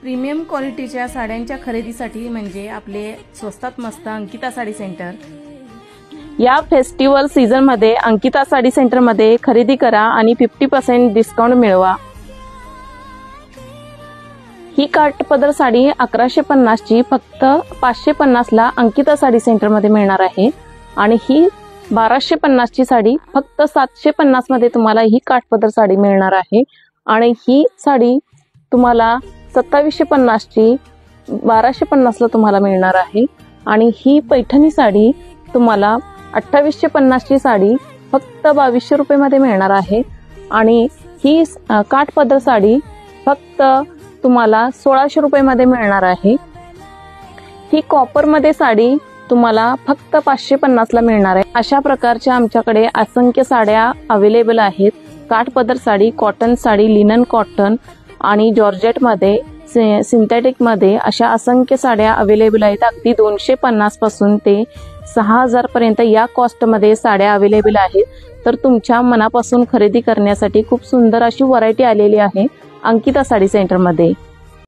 Premium क्वालिटीच्या साड्यांच्या खरेदीसाठी म्हणजे आपले स्वस्तात मस्त अंकिता साडी सेंटर। या फेस्टिवल सीझन मध्ये अंकिता साडी सेंटर मध्ये खरेदी करा आणि 50% डिस्काउंट मिळवा। ही काठपदर साडी 1150 ची फक्त 550 ला अंकिता साडी सेंटर मध्ये मिळणार आहे आणि ही 1250 ची साडी फक्त 750 मध्ये तुम्हाला ही काठपदर साडी मिळणार आहे आणि ही साडी तुम्हाला 2750 ची 1250 ला तुम्हाला मिळणार आहे आणि ही पैठणी साडी तुम्हाला 2850 ची साडी फक्त 2200 रुपये मध्ये मिळणार आहे आणि ही काठपदर साडी फक्त तुम्हाला 1600 रुपये मध्ये मिळणार आहे। ही कॉपर मध्ये साडी तुम्हाला फक्त 550 ला मिळणार आहे। अशा प्रकारच्या आमच्याकडे असंख्य साड्या अवेलेबल आहेत। काठपदर sari, cotton sari, linen cotton आणि जॉर्जेट मध्ये, सिंथेटिक मध्ये अशा असंख्य साड्या अवेलेबल आहेत। अगदी 250 पासून ते 6000 पर्यंत या कॉस्ट मध्ये साड्या अवेलेबल आहेत। तर तुमच्या मनापासून खरेदी करण्यासाठी खूप सुंदर अशी व्हरायटी आलेली आहे अंकिता साडी सेंटर मध्ये।